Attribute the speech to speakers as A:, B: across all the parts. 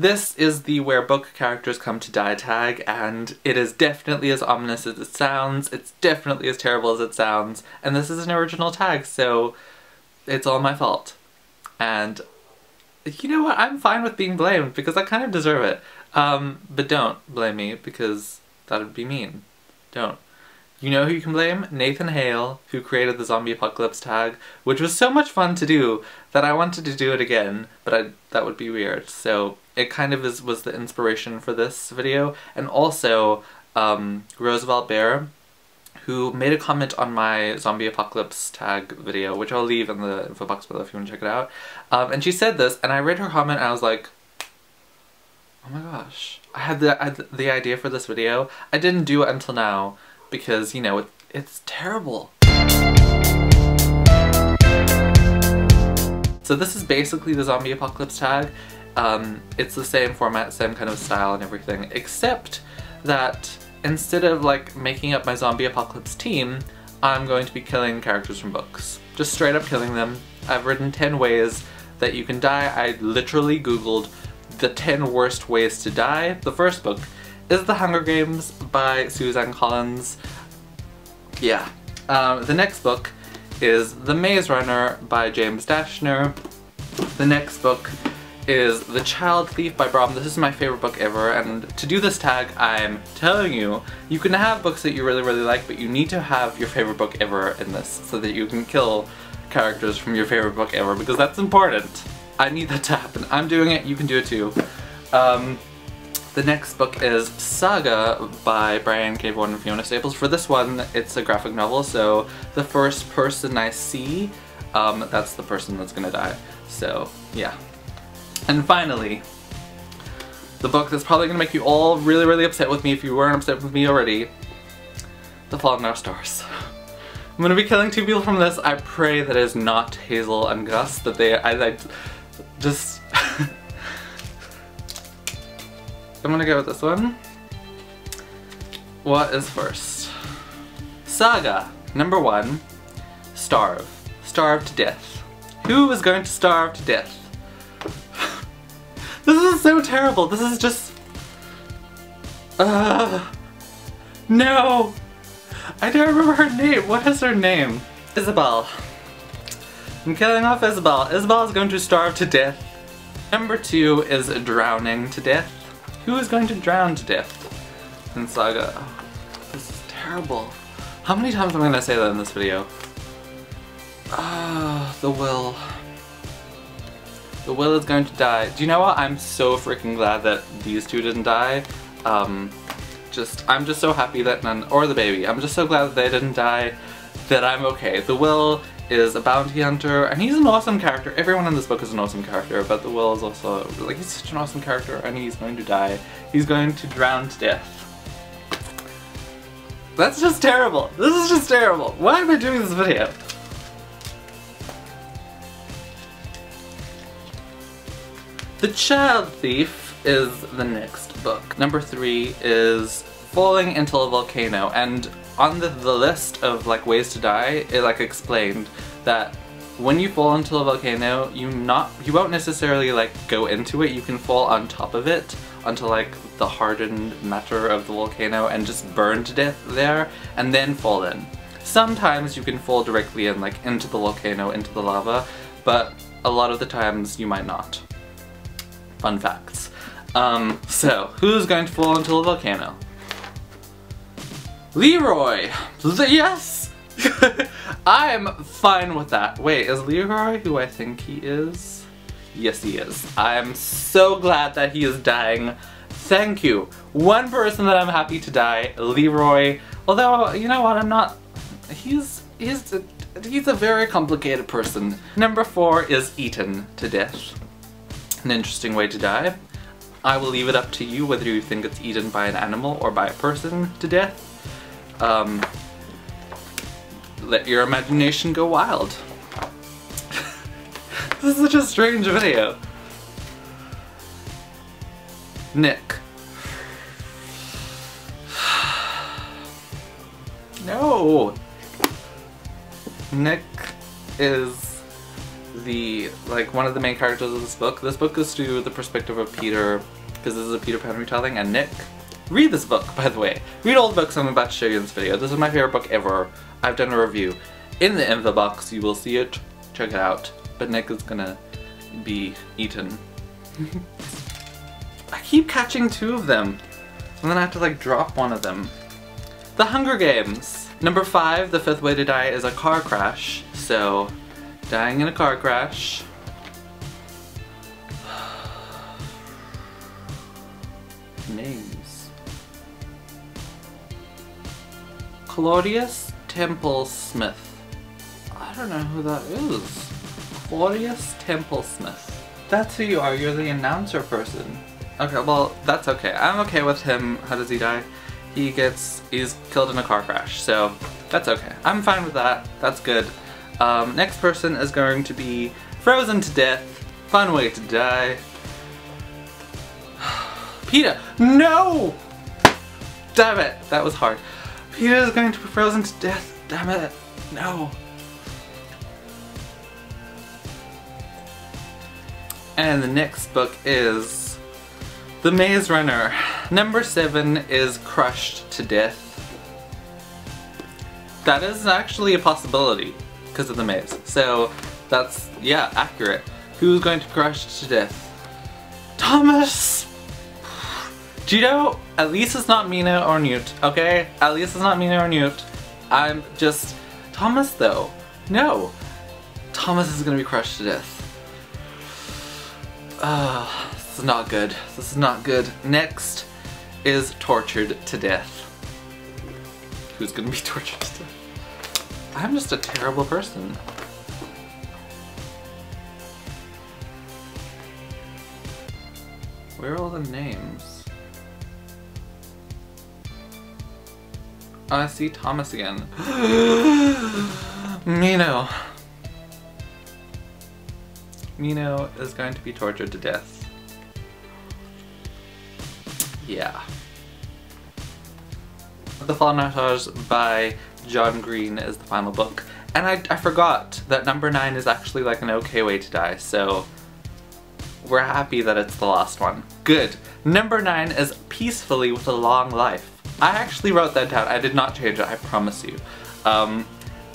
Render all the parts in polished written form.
A: This is the where book characters come to die tag, and it is definitely as ominous as it sounds, it's definitely as terrible as it sounds, and this is an original tag, so it's all my fault. And you know what, I'm fine with being blamed because I kind of deserve it. But don't blame me because that would be mean. Don't. You know who you can blame? Nathan Hale, who created the Zombie Apocalypse tag, which was so much fun to do that I wanted to do it again, but that would be weird. So it kind of was the inspiration for this video. And also, Roosevelt Bear, who made a comment on my Zombie Apocalypse tag video, which I'll leave in the info box below if you want to check it out. And she said this, and I read her comment and I was like, oh my gosh. I had the idea for this video. I didn't do it until now, because, you know, it's terrible. So this is basically the Zombie Apocalypse tag. It's the same format, same kind of style and everything, except that instead of like making up my Zombie Apocalypse team, I'm going to be killing characters from books. Just straight up killing them. I've written 10 ways that you can die. I literally googled the 10 worst ways to die. The first book is The Hunger Games by Suzanne Collins. Yeah. The next book is The Maze Runner by James Dashner. The next book is The Child Thief by Brom. This is my favorite book ever, and to do this tag, I'm telling you, you can have books that you really, really like, but you need to have your favorite book ever in this, so that you can kill characters from your favorite book ever, because that's important. I need that to happen. I'm doing it, you can do it too. The next book is Saga by Brian K. Vaughan and Fiona Staples. For this one, it's a graphic novel, so the first person I see, that's the person that's gonna die. So, yeah. And finally, the book that's probably gonna make you all really, really upset with me if you weren't upset with me already, The Fault in Our Stars. I'm gonna be killing 2 people from this. I pray that it is not Hazel and Gus, that I just... I'm gonna go with this one. What is first? Saga, number 1, starve. Starve to death. Who is going to starve to death? This is so terrible. This is just... No! I don't remember her name. What is her name? Isabel. I'm killing off Isabel. Isabel is going to starve to death. Number 2 is drowning to death. Who is going to drown to death in Saga? Oh, this is terrible. How many times am I going to say that in this video? The Will. The Will is going to die. Do you know what? I'm so freaking glad that these 2 didn't die. I'm just so happy that none, or the baby. I'm just so glad that they didn't die, that I'm okay. The Will is a bounty hunter, and he's an awesome character. Everyone in this book is an awesome character, but the Will is also, like, he's such an awesome character, and he's going to die. He's going to drown to death. That's just terrible. This is just terrible. Why am I doing this video? The Child Thief is the next book. Number 3 is falling into a volcano, and on the list of like ways to die, it like explained that when you fall into a volcano, you won't necessarily like go into it, you can fall on top of it onto like the hardened matter of the volcano and just burn to death there and then fall in. Sometimes you can fall directly in, like into the volcano, into the lava, but a lot of the times you might not. Fun facts. So, who's going to fall into a volcano? Leroy! Yes! I'm fine with that. Wait, is Leroy who I think he is? Yes, he is. I'm so glad that he is dying. Thank you. One person that I'm happy to die, Leroy. Although, you know what, I'm not... He's a very complicated person. Number 4 is eaten to death. An interesting way to die. I will leave it up to you whether you think it's eaten by an animal or by a person to death. Let your imagination go wild. This is such a strange video. Nick. No! Nick is one of the main characters of this book. This book is through the perspective of Peter, because this is a Peter Pan retelling, and Nick. Read this book, by the way. Read all the books I'm about to show you in this video. This is my favorite book ever. I've done a review. In the info box, you will see it. Check it out. But Nick is gonna be eaten. I keep catching two of them, and then I have to like drop one of them. The Hunger Games. Number 5, the 5th way to die is a car crash. So, dying in a car crash. Names. Claudius Temple Smith. I don't know who that is. Claudius Temple Smith. That's who you are, you're the announcer person. Okay, well, that's okay. I'm okay with him. How does he die? He's killed in a car crash, so that's okay. I'm fine with that. That's good. Next person is going to be frozen to death. Fun way to die. Peter! No! Damn it! That was hard. Peter is going to be frozen to death. Damn it. No. And the next book is The Maze Runner. Number 7 is crushed to death. That is actually a possibility because of the maze. So that's, yeah, accurate. Who's going to be crushed to death? Thomas! Do you know, at least it's not Mina or Newt, okay? At least it's not Mina or Newt. I'm just... Thomas though. No. Thomas is gonna be crushed to death. This is not good. This is not good. Next is tortured to death. Who's gonna be tortured to death? I'm just a terrible person. Where are all the names? Oh, I see Thomas again. Mino. Mino is going to be tortured to death. Yeah. The Fallen Stars by John Green is the final book. And I forgot that number 9 is actually like an okay way to die, so we're happy that it's the last one. Good. Number 9 is Peacefully with a Long Life. I actually wrote that down. I did not change it, I promise you. But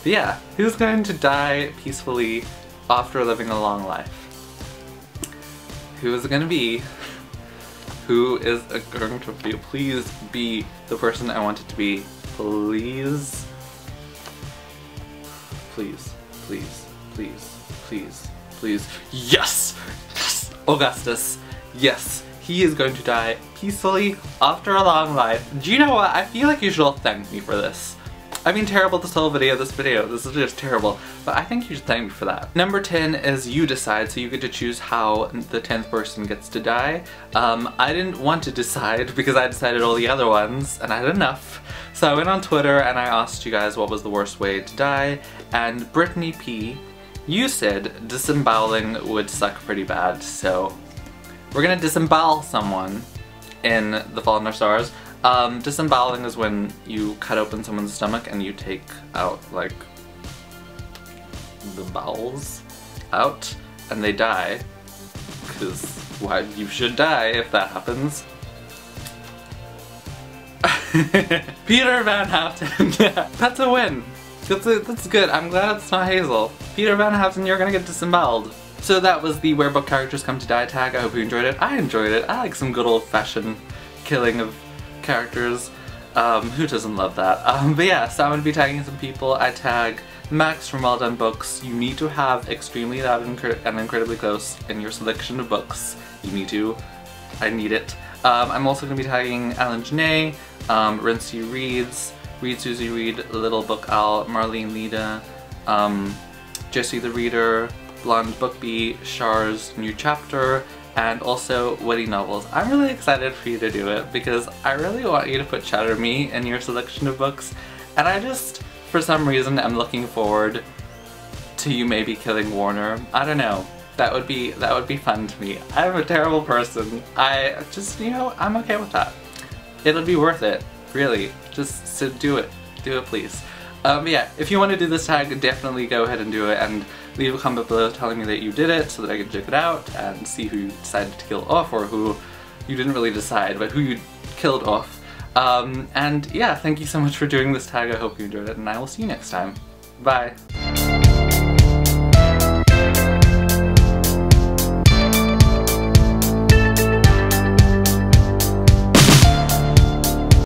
A: yeah, who's going to die peacefully after living a long life? Who is it going to be? Who is it going to be? Please be the person I want it to be. Please. Please. Please. Please. Please. Please. Yes! Yes! Augustus. Yes. He is going to die peacefully after a long life. Do you know what? I feel like you should all thank me for this. I've been terrible this whole video, this is just terrible, but I think you should thank me for that. Number 10 is You Decide, so you get to choose how the 10th person gets to die. I didn't want to decide because I decided all the other ones, and I had enough. So I went on Twitter and I asked you guys what was the worst way to die, and Brittany P, you said disemboweling would suck pretty bad, so we're gonna disembowel someone in The Fault in Our Stars. Disemboweling is when you cut open someone's stomach and you take out, like, the bowels out and they die. Because, why, you should die if that happens. Peter Van Houten. That's a win. That's good. I'm glad it's not Hazel. Peter Van Houten, you're gonna get disemboweled. So that was the Where Book Characters Come to Die tag. I hope you enjoyed it. I enjoyed it. I like some good old-fashioned killing of characters. Who doesn't love that? But yeah, so I'm gonna be tagging some people. I tag Max from Well Done Books. You need to have Extremely Loud and Incredibly Close in your selection of books. You need to. I need it. I'm also gonna be tagging Alan Janae, Rinsey Reads, Read Susie Reed, Little Book Owl, Marlene Leda, Jessie the Reader, Blonde Bookbee, Char's New Chapter, and also Witty Novels. I'm really excited for you to do it because I really want you to put Chatter Me in your selection of books, and I just, for some reason, am looking forward to you maybe killing Warner. I don't know. That would be fun to me. I'm a terrible person. I just, you know, I'm okay with that. It'll be worth it, really. Just so do it. Do it, please. But yeah, if you want to do this tag, definitely go ahead and do it, and leave a comment below telling me that you did it so that I can check it out and see who you decided to kill off, or who you didn't really decide, but who you killed off. And yeah, thank you so much for doing this tag. I hope you enjoyed it, and I will see you next time. Bye!